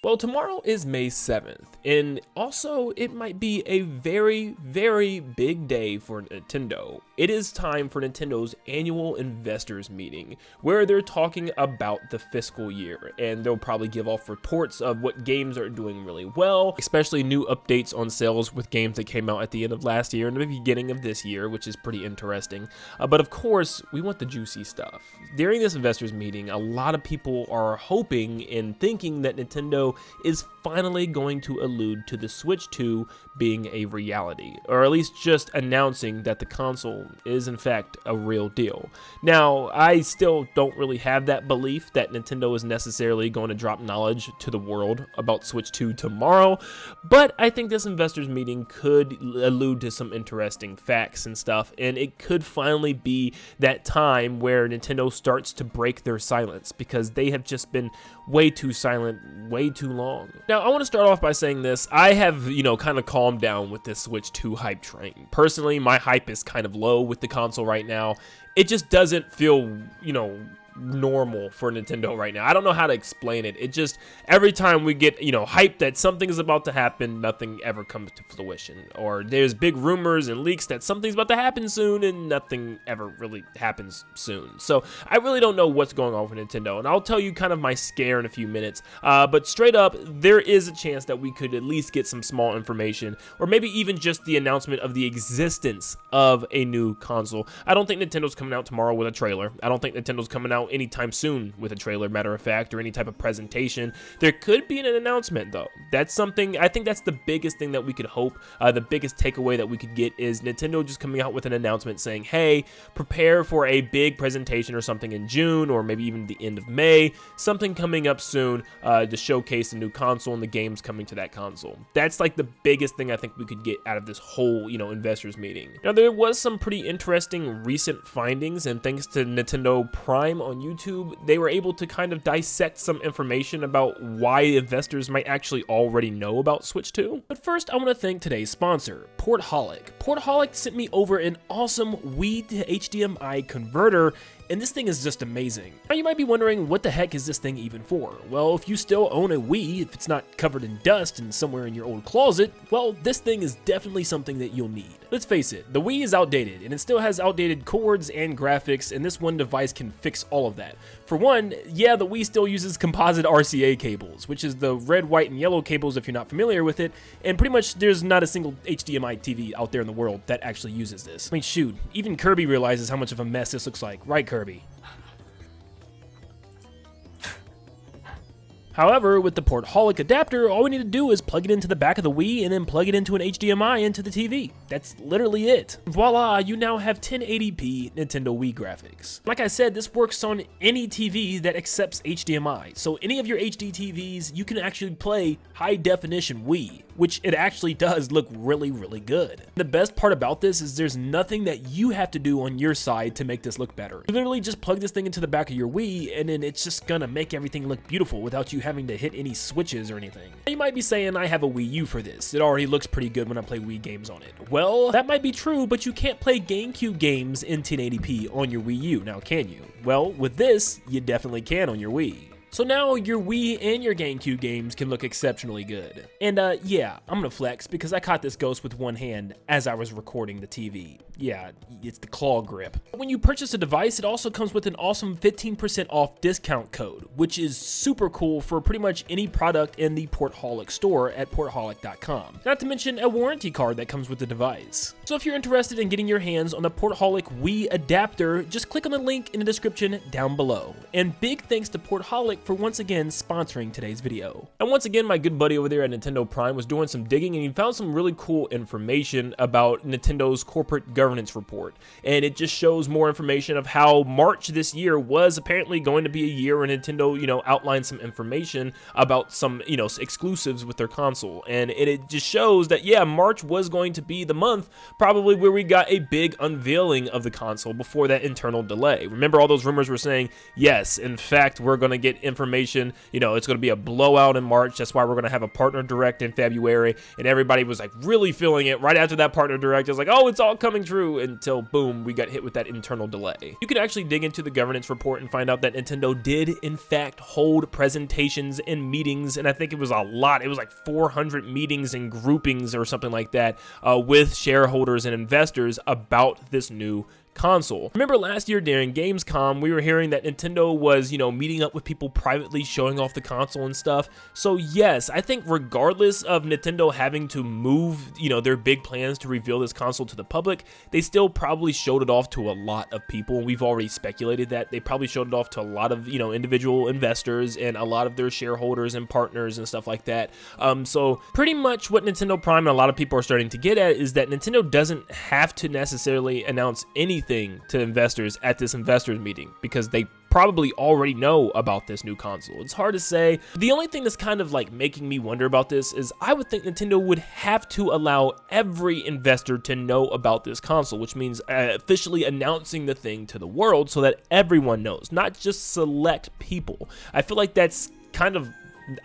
Well, tomorrow is May 7th, and also it might be a very, very big day for Nintendo. It is time for Nintendo's annual investors meeting, where they're talking about the fiscal year, and they'll probably give off reports of what games are doing really well, especially new updates on sales with games that came out at the end of last year and the beginning of this year, which is pretty interesting. But of course, we want the juicy stuff. During this investors meeting, a lot of people are hoping and thinking that Nintendo is finally going to allude to the Switch 2 being a reality, or at least just announcing that the console is in fact a real deal. Now, I still don't really have that belief that Nintendo is necessarily going to drop knowledge to the world about Switch 2 tomorrow, but I think this investors meeting could allude to some interesting facts and stuff, and it could finally be that time where Nintendo starts to break their silence, because they have just been way too silent, way too long. Now, I want to start off by saying this. I have, kind of calmed down with this Switch 2 hype train. Personally, my hype is kind of low with the console right now. It just doesn't feel, normal for Nintendo right now. I don't know how to explain it. It just, every time we get, hype that something is about to happen, nothing ever comes to fruition. Or there's big rumors and leaks that something's about to happen soon, and nothing ever really happens soon. So I really don't know what's going on with Nintendo, and I'll tell you kind of my scare in a few minutes. But straight up, there is a chance that we could at least get some small information, or maybe even just the announcement of the existence of a new console. I don't think Nintendo's coming out tomorrow with a trailer. I don't think Nintendo's coming out anytime soon with a trailer, matter of fact, or any type of presentation. There could be an announcement, though. That's something, I think that's the biggest thing that we could hope, the biggest takeaway that we could get is Nintendo just coming out with an announcement saying, hey, prepare for a big presentation or something in June, or maybe even the end of May, something coming up soon to showcase a new console and the games coming to that console. That's like the biggest thing I think we could get out of this whole, investors meeting. Now, there was some pretty interesting recent findings, and thanks to Nintendo Prime on YouTube, they were able to kind of dissect some information about why investors might actually already know about Switch 2. But first, I want to thank today's sponsor, Portholic. Portholic sent me over an awesome Wii to HDMI converter, and this thing is just amazing. Now you might be wondering, what the heck is this thing even for? Well, if you still own a Wii, if it's not covered in dust and somewhere in your old closet, well, this thing is definitely something that you'll need. Let's face it, the Wii is outdated, and it still has outdated cords and graphics, and this one device can fix all of that. For one, yeah, the Wii still uses composite RCA cables, which is the red, white, and yellow cables if you're not familiar with it, and pretty much there's not a single HDMI TV out there in the world that actually uses this. I mean, shoot, even Kirby realizes how much of a mess this looks like, right, Kirby? However, with the Portholic adapter, all we need to do is plug it into the back of the Wii and then plug it into an HDMI into the TV. That's literally it. Voila, you now have 1080p Nintendo Wii graphics. Like I said, this works on any TV that accepts HDMI. So any of your HD TVs, you can actually play high definition Wii, which it actually does look really, really good. The best part about this is there's nothing that you have to do on your side to make this look better. You literally just plug this thing into the back of your Wii, and then it's just gonna make everything look beautiful without you having to hit any switches or anything. You might be saying, I have a Wii U for this. It already looks pretty good when I play Wii games on it. Well, that might be true, but you can't play GameCube games in 1080p on your Wii U, now can you? Well, with this, you definitely can on your Wii. So now your Wii and your GameCube games can look exceptionally good. And yeah, I'm gonna flex because I caught this ghost with one hand as I was recording the TV. Yeah, it's the claw grip. When you purchase a device, it also comes with an awesome 15% off discount code, which is super cool for pretty much any product in the Portholic store at portholic.com. Not to mention a warranty card that comes with the device. So if you're interested in getting your hands on the Portholic Wii adapter, just click on the link in the description down below. And big thanks to Portholic for once again sponsoring today's video. And once again, my good buddy over there at Nintendo Prime was doing some digging, and he found some really cool information about Nintendo's corporate governance report. And it just shows more information of how March this year was apparently going to be a year where Nintendo, outlined some information about some, exclusives with their console. And it just shows that, yeah, March was going to be the month probably where we got a big unveiling of the console before that internal delay. Remember, all those rumors were saying, yes, in fact, we're going to get information, it's going to be a blowout in March. That's why we're going to have a partner direct in February. And everybody was like really feeling it right after that partner direct. It was like, oh, it's all coming true. true until boom, we got hit with that internal delay. You could actually dig into the governance report and find out that Nintendo did in fact hold presentations and meetings, and I think it was a lot. It was like 400 meetings and groupings or something like that with shareholders and investors about this new console. Remember last year during Gamescom, we were hearing that Nintendo was, meeting up with people privately, showing off the console and stuff. So yes, I think regardless of Nintendo having to move, their big plans to reveal this console to the public, they still probably showed it off to a lot of people. We've already speculated that they probably showed it off to a lot of, individual investors and a lot of their shareholders and partners and stuff like that. So pretty much what Nintendo Prime and a lot of people are starting to get at is that Nintendo doesn't have to necessarily announce anything to investors at this investors meeting because they probably already know about this new console. It's hard to say. The only thing that's kind of like making me wonder about this is I would think Nintendo would have to allow every investor to know about this console, which means officially announcing the thing to the world so that everyone knows, not just select people. I feel like that's kind of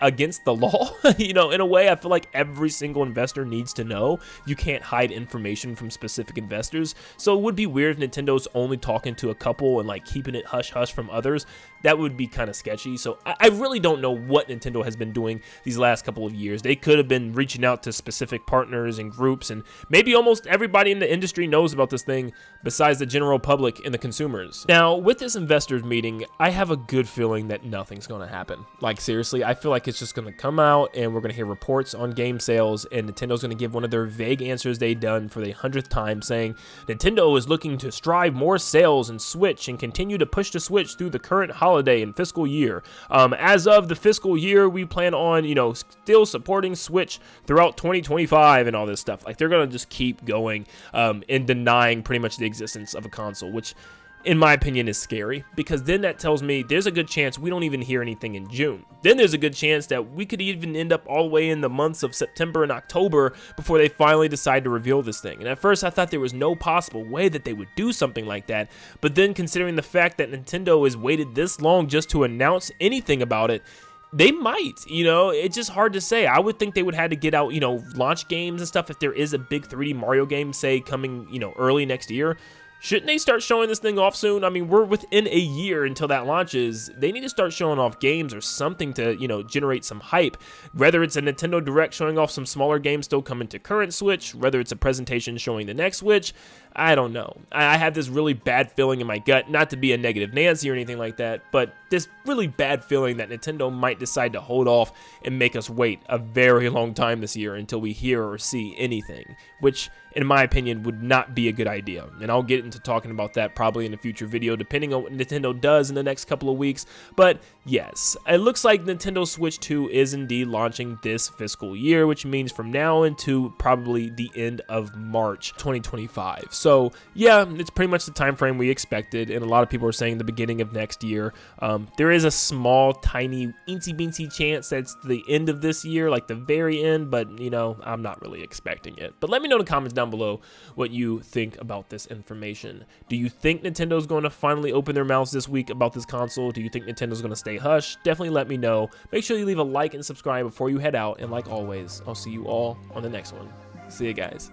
against the law, in a way. I feel like every single investor needs to know. You can't hide information from specific investors, so it would be weird if Nintendo's only talking to a couple and like keeping it hush-hush from others. That would be kind of sketchy. So I really don't know what Nintendo has been doing these last couple of years. They could have been reaching out to specific partners and groups, and maybe almost everybody in the industry knows about this thing besides the general public and the consumers. Now, with this investors meeting, I have a good feeling that nothing's going to happen. Like, seriously, I feel like it's just going to come out and we're going to hear reports on game sales, and Nintendo's going to give one of their vague answers they've done for the 100th time, saying Nintendo is looking to strive more sales in Switch and continue to push the Switch through the current holiday and fiscal year. As of the fiscal year, we plan on, still supporting Switch throughout 2025 and all this stuff. Like, they're going to just keep going and denying pretty much the existence of a console, which in my opinion is scary, because then that tells me there's a good chance we don't even hear anything in June. Then there's a good chance that we could even end up all the way in the months of September and October before they finally decide to reveal this thing. And at first I thought there was no possible way that they would do something like that, but then considering the fact that Nintendo has waited this long just to announce anything about it, they might, it's just hard to say. I would think they would have to get out, launch games and stuff if there is a big 3D Mario game, say, coming, early next year. Shouldn't they start showing this thing off soon? I mean, we're within a year until that launches. They need to start showing off games or something to, generate some hype. Whether it's a Nintendo Direct showing off some smaller games still coming to current Switch, whether it's a presentation showing the next Switch, I don't know. I have this really bad feeling in my gut, not to be a negative Nancy or anything like that, but this really bad feeling that Nintendo might decide to hold off and make us wait a very long time this year until we hear or see anything, which in my opinion would not be a good idea. And I'll get into talking about that probably in a future video depending on what Nintendo does in the next couple of weeks. But yes, it looks like Nintendo Switch 2 is indeed launching this fiscal year, which means from now into probably the end of March 2025. So yeah, it's pretty much the time frame we expected, and a lot of people are saying the beginning of next year. There is a small, tiny, eensy-beensy chance that's the end of this year, like the very end, but I'm not really expecting it. But let me know in the comments down below what you think about this information. Do you think Nintendo's going to finally open their mouths this week about this console? Do you think Nintendo's going to stay hush? Definitely let me know. Make sure you leave a like and subscribe before you head out, and like always, I'll see you all on the next one. See you guys.